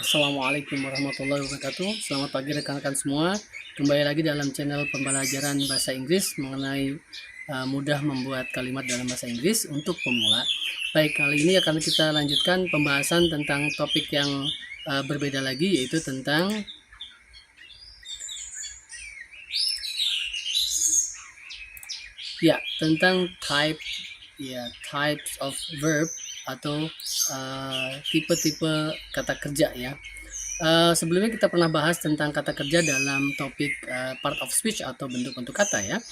Assalamualaikum warahmatullahi wabarakatuh. Selamat pagi rekan-rekan semua. Kembali lagi dalam channel pembelajaran bahasa Inggris mengenai mudah membuat kalimat dalam bahasa Inggris untuk pemula. Baik, kali ini akan kita lanjutkan pembahasan tentang topik yang berbeda lagi, yaitu tentang types of verb atau tipe-tipe kata kerja ya. Sebelumnya kita pernah bahas tentang kata kerja dalam topik part of speech atau bentuk-bentuk kata ya.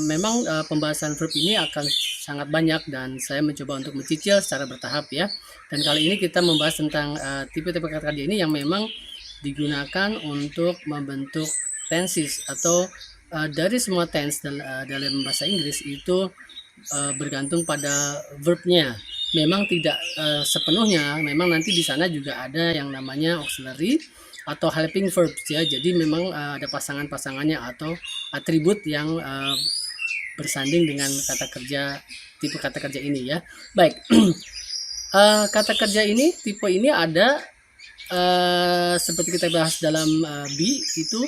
Memang pembahasan verb ini akan sangat banyak dan saya mencoba untuk mencicil secara bertahap ya. Dan kali ini kita membahas tentang tipe-tipe kata kerja ini yang memang digunakan untuk membentuk tenses atau dari semua tense dalam bahasa Inggris itu bergantung pada verbnya. Memang tidak sepenuhnya, memang nanti di sana juga ada yang namanya auxiliary atau helping verbs ya. Jadi memang ada pasangan-pasangannya atau atribut yang bersanding dengan kata kerja, tipe kata kerja ini ya. Baik, kata kerja ini, tipe ini ada seperti kita bahas dalam be itu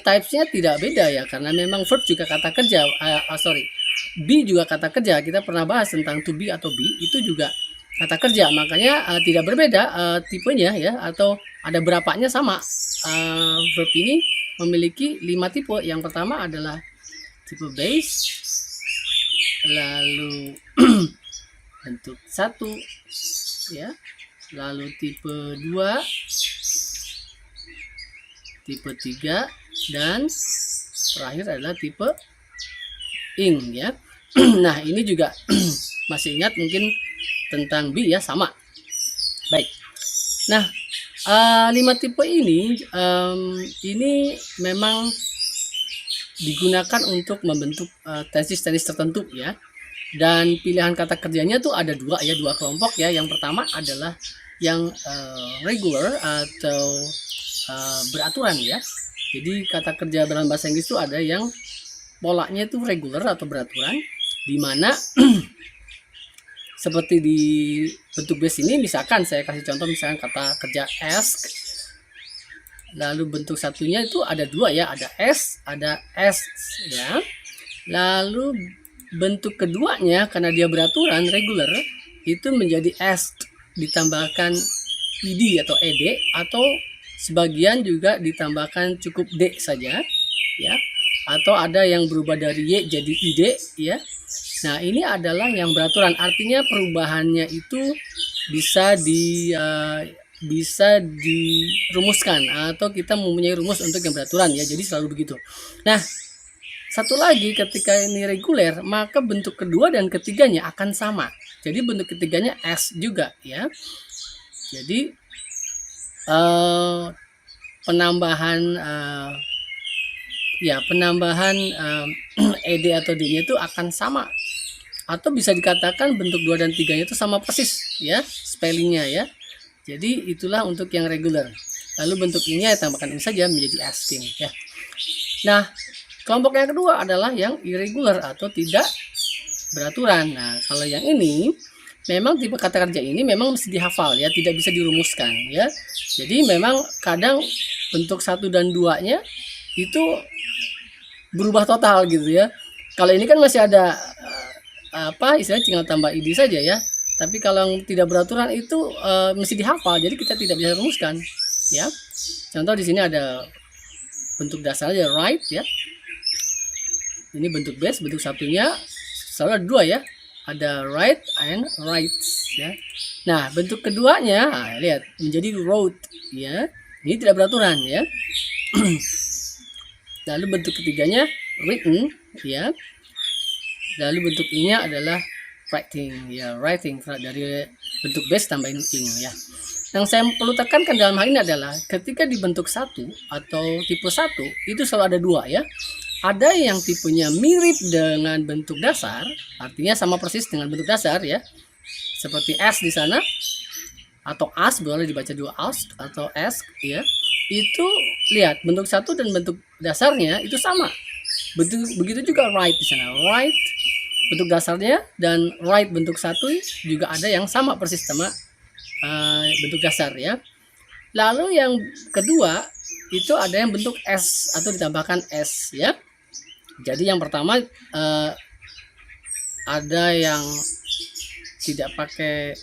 typesnya tidak beda ya, karena memang verb juga kata kerja. Be juga kata kerja. Kita pernah bahas tentang to be atau be, itu juga kata kerja. Makanya tidak berbeda tipenya ya, atau ada berapanya sama. Verb ini memiliki 5 tipe. Yang pertama adalah tipe base, lalu bentuk 1 ya, lalu tipe 2, tipe 3, dan terakhir adalah tipe ing ya. Nah, ini juga masih ingat mungkin tentang be ya, sama. Baik. Nah, 5 tipe ini memang digunakan untuk membentuk tenses-tenses tertentu ya. Dan pilihan kata kerjanya tuh ada dua kelompok ya. Yang pertama adalah yang regular atau beraturan ya. Jadi kata kerja dalam bahasa Inggris itu ada yang polanya itu regular atau beraturan, di mana seperti di bentuk base ini, misalkan saya kasih contoh, misalkan kata kerja ask, lalu bentuk satunya itu ada 2 ya, ada s, ada asks ya. Lalu bentuk keduanya karena dia beraturan regular itu menjadi asked ditambahkan ed atau ed, atau sebagian juga ditambahkan cukup d saja ya, atau ada yang berubah dari y jadi id ya. Nah, ini adalah yang beraturan, artinya perubahannya itu bisa dirumuskan atau kita mempunyai rumus untuk yang beraturan ya. Jadi selalu begitu. Nah, satu lagi, ketika ini reguler, maka bentuk kedua dan ketiganya akan sama. Jadi bentuk ketiganya as juga ya. Jadi penambahan ed atau d-nya itu akan sama, atau bisa dikatakan bentuk 2 dan 3-nya itu sama persis ya spellingnya ya. Jadi itulah untuk yang regular. Lalu bentuk ini ya tambahkan ini saja menjadi asking ya. Nah, kelompok yang kedua adalah yang irregular atau tidak beraturan. Nah, kalau yang ini memang tipe kata kerja ini memang mesti dihafal ya, tidak bisa dirumuskan ya. Jadi memang kadang bentuk 1 dan 2-nya itu berubah total gitu ya. Kalau ini kan masih ada istilahnya tinggal tambah id saja ya. Tapi kalau yang tidak beraturan itu mesti dihafal, jadi kita tidak bisa rumuskan ya. Contoh di sini ada bentuk dasarnya right ya. Ini bentuk base, bentuk satunya selalu ada 2 ya. Ada right and rights ya. Nah, bentuk keduanya lihat menjadi wrote ya. Ini tidak beraturan ya. Lalu bentuk ketiganya written ya. Lalu bentuk ininya adalah writing ya, writing dari bentuk base tambahin ing ya. Yang saya perlu tekankan dalam hal ini adalah ketika dibentuk 1 atau tipe 1 itu selalu ada 2 ya. Ada yang tipenya mirip dengan bentuk dasar, artinya sama persis dengan bentuk dasar ya. Seperti as di sana, atau as, boleh dibaca 2 ask atau ask ya. Itu lihat bentuk 1 dan bentuk dasarnya itu sama. Begitu juga right di sana. Right bentuk dasarnya dan right bentuk 1 juga ada yang sama persis sama bentuk dasar ya. Lalu yang kedua itu ada yang bentuk S atau ditambahkan S ya. Jadi yang pertama ada yang tidak pakai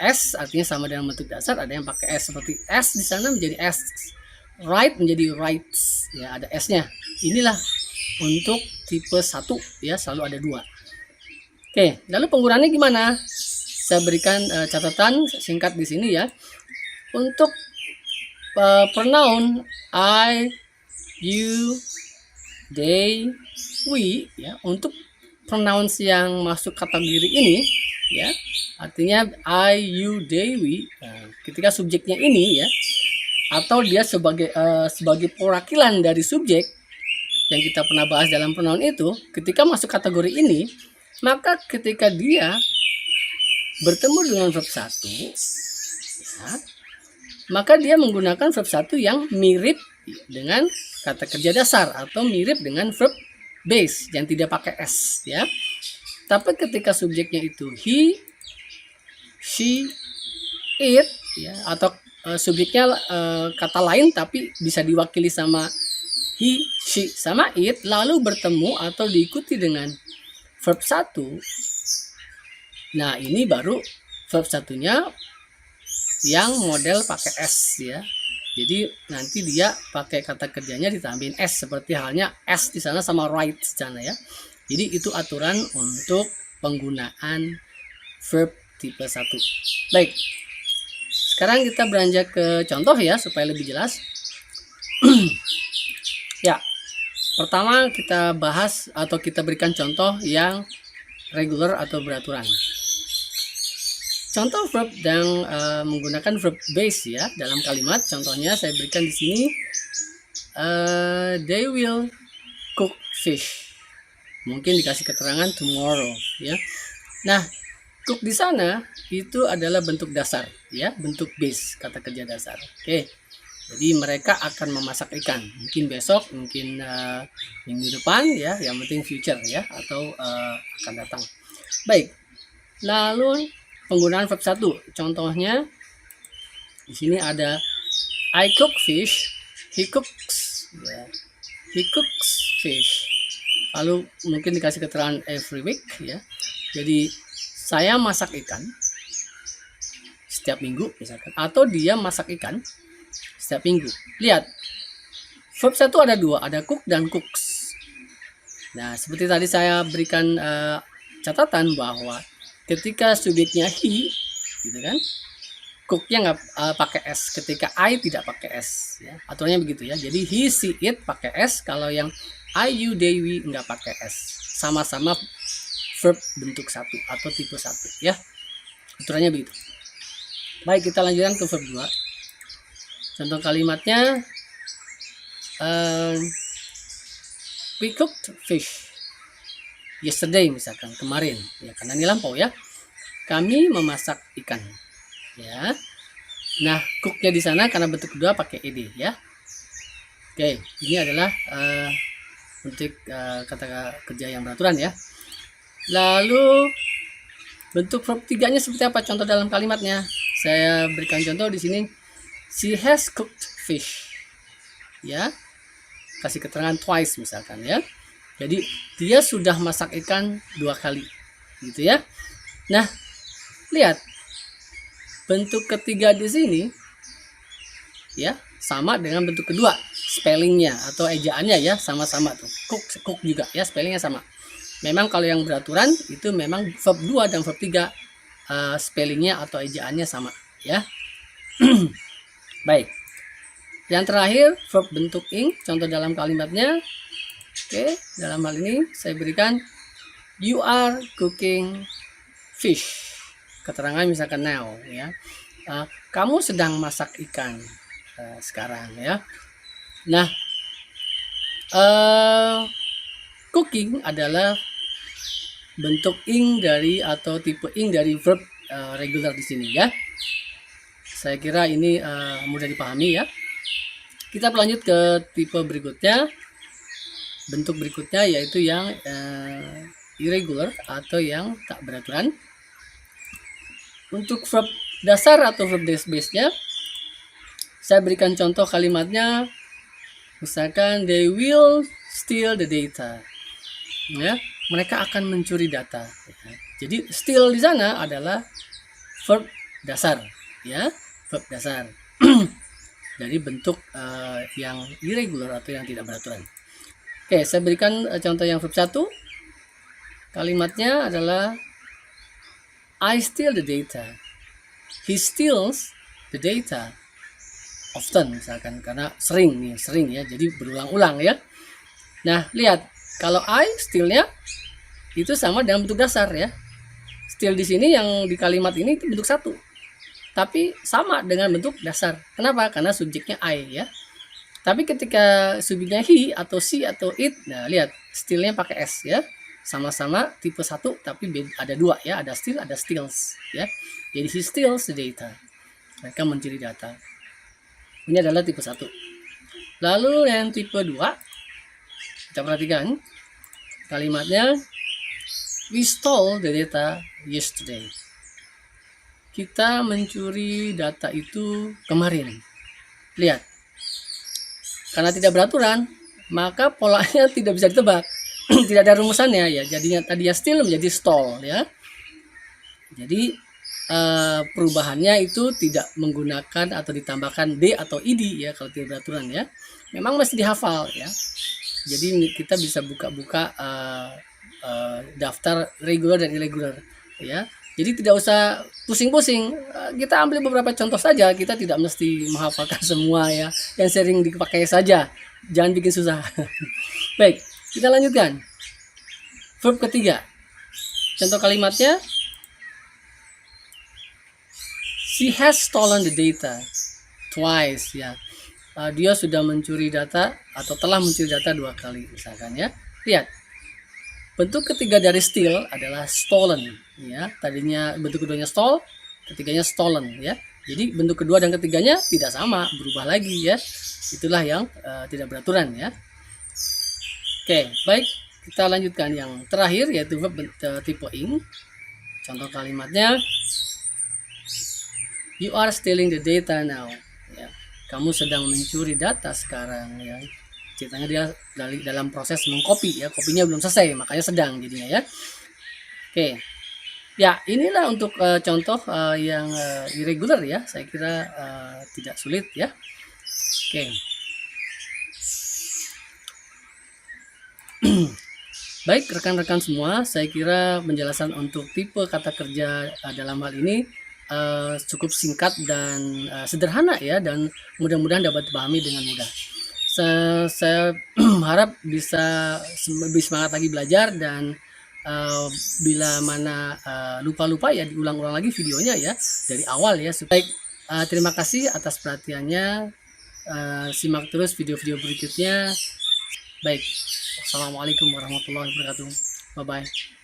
S, artinya sama dengan bentuk dasar. Ada yang pakai S, seperti S di sana menjadi S, right menjadi rights ya, ada S-nya. Inilah untuk tipe 1 ya, selalu ada 2. Oke, lalu penggunaannya gimana? Saya berikan catatan singkat di sini ya. Untuk pronoun I, you, they, we ya, untuk pronouns yang masuk kategori ini ya, artinya I, you, they, we, ketika subjeknya ini ya, atau dia sebagai perwakilan dari subjek yang kita pernah bahas dalam pronoun itu, ketika masuk kategori ini, maka ketika dia bertemu dengan verb 1 ya, maka dia menggunakan verb 1 yang mirip dengan kata kerja dasar atau mirip dengan verb base yang tidak pakai S ya. Tapi ketika subjeknya itu he, she, it ya, atau subjeknya kata lain tapi bisa diwakili sama he, she, sama it, lalu bertemu atau diikuti dengan verb 1. Nah, ini baru verb 1-nya yang model pakai S ya. Jadi nanti dia pakai kata kerjanya ditambahin S, seperti halnya S di sana sama right di sana ya. Jadi itu aturan untuk penggunaan verb tipe 1. Baik. Sekarang kita beranjak ke contoh ya supaya lebih jelas. Ya. Pertama kita bahas atau kita berikan contoh yang regular atau beraturan. Contoh verb yang menggunakan verb base ya dalam kalimat. Contohnya saya berikan di sini, they will cook fish. Mungkin dikasih keterangan tomorrow ya. Nah, cook di sana itu adalah bentuk dasar ya, bentuk base, kata kerja dasar. Oke. Jadi mereka akan memasak ikan. Mungkin besok, mungkin minggu depan ya, yang penting future ya, atau akan datang. Baik. Lalu penggunaan verb 1. Contohnya di sini ada I cook fish, he cooks ya. He cooks fish. Lalu mungkin dikasih keterangan every week ya. Jadi saya masak ikan setiap minggu misalkan, atau dia masak ikan setiap minggu. Lihat, verb 1 ada 2, ada cook dan cooks. Nah, seperti tadi saya berikan catatan bahwa ketika subjeknya he, gitu kan, cooknya nggak pakai S. Ketika I tidak pakai S, ya. Aturannya begitu ya. Jadi he, she, it pakai S. Kalau yang I, you, they, we nggak pakai S. Sama-sama verb bentuk 1 atau tipe 1 ya. Aturannya begitu. Baik, kita lanjutkan ke verb 2. Contoh kalimatnya, we cooked fish yesterday, misalkan kemarin ya, karena ini lampau ya. Kami memasak ikan ya. Nah, cooknya di sana karena bentuk kedua pakai ed ya. Oke, ini adalah untuk kata kerja yang beraturan ya. Lalu bentuk verb 3-nya seperti apa? Contoh dalam kalimatnya saya berikan contoh di sini. She has cooked fish ya, kasih keterangan twice misalkan ya. Jadi dia sudah masak ikan 2 kali gitu ya. Nah, lihat bentuk ketiga di sini ya, sama dengan bentuk kedua, spellingnya atau ejaannya ya sama-sama tuh. Cook juga ya, spellingnya sama. Memang kalau yang beraturan itu memang verb 2 dan verb 3 spellingnya atau ejaannya sama ya. Baik. Yang terakhir verb bentuk ing, contoh dalam kalimatnya. Oke, dalam hal ini saya berikan you are cooking fish. Keterangan misalkan now ya. Kamu sedang masak ikan sekarang ya. Nah, cooking adalah bentuk ing dari atau tipe ing dari verb regular di sini ya. Saya kira ini mudah dipahami ya. Kita berlanjut ke tipe berikutnya. Bentuk berikutnya yaitu yang irregular atau yang tak beraturan. Untuk verb dasar atau verb base-nya, saya berikan contoh kalimatnya. Misalkan they will steal the data. Ya, mereka akan mencuri data. Ya. Jadi steal di sana adalah verb dasar, ya, verb dasar. Dari bentuk yang irregular atau yang tidak beraturan. Oke, saya berikan contoh yang verb 1. Kalimatnya adalah I steal the data. He steals the data. Often, misalkan, karena sering ya, jadi berulang-ulang ya. Nah, lihat, kalau I steal-nya itu sama dengan bentuk dasar ya. Steal di sini yang di kalimat ini itu bentuk 1, tapi sama dengan bentuk dasar. Kenapa? Karena subjeknya I ya. Tapi ketika subjeknya he atau she atau it, nah lihat, steal-nya pakai s ya. Sama-sama tipe 1, tapi ada 2 ya, ada steal, ada steals ya. Jadi he steals the data. Mereka mencuri data. Ini adalah tipe 1. Lalu yang tipe 2, kita perhatikan kalimatnya we stole the data yesterday. Kita mencuri data itu kemarin. Lihat, karena tidak beraturan, maka polanya tidak bisa ditebak. Tidak ada rumusannya ya. Jadinya tadi ya steal menjadi stole ya. Jadi perubahannya itu tidak menggunakan atau ditambahkan d atau id ya kalau tidak beraturan ya. Memang mesti dihafal ya. Jadi kita bisa buka-buka daftar regular dan irregular ya. Jadi tidak usah pusing-pusing. Kita ambil beberapa contoh saja. Kita tidak mesti menghafalkan semua ya. Yang sering dipakai saja. Jangan bikin susah. Baik, kita lanjutkan. Verb ketiga. Contoh kalimatnya, she has stolen the data twice ya. Dia sudah mencuri data atau telah mencuri data 2 kali misalkan ya. Lihat, bentuk ketiga dari steal adalah stolen ya. Tadinya bentuk keduanya stole, ketiganya stolen ya. Jadi bentuk kedua dan ketiganya tidak sama, berubah lagi ya. Itulah yang tidak beraturan ya. Oke, baik, kita lanjutkan yang terakhir yaitu verb tipe ing. Contoh kalimatnya, you are stealing the data now ya. Kamu sedang mencuri data sekarang ya. Ceritanya dia dalam proses mengcopy ya, kopinya belum selesai, makanya sedang jadinya ya. Oke, ya inilah untuk contoh yang irregular ya. Saya kira tidak sulit ya. Oke. Baik rekan-rekan semua, saya kira penjelasan untuk tipe kata kerja dalam hal ini cukup singkat dan sederhana ya, dan mudah-mudahan dapat dipahami dengan mudah. Saya harap bisa lebih semangat lagi belajar, dan bila mana lupa-lupa ya diulang-ulang lagi videonya ya dari awal ya. Baik, terima kasih atas perhatiannya. Simak terus video-video berikutnya. Baik, assalamualaikum warahmatullahi wabarakatuh. Bye bye.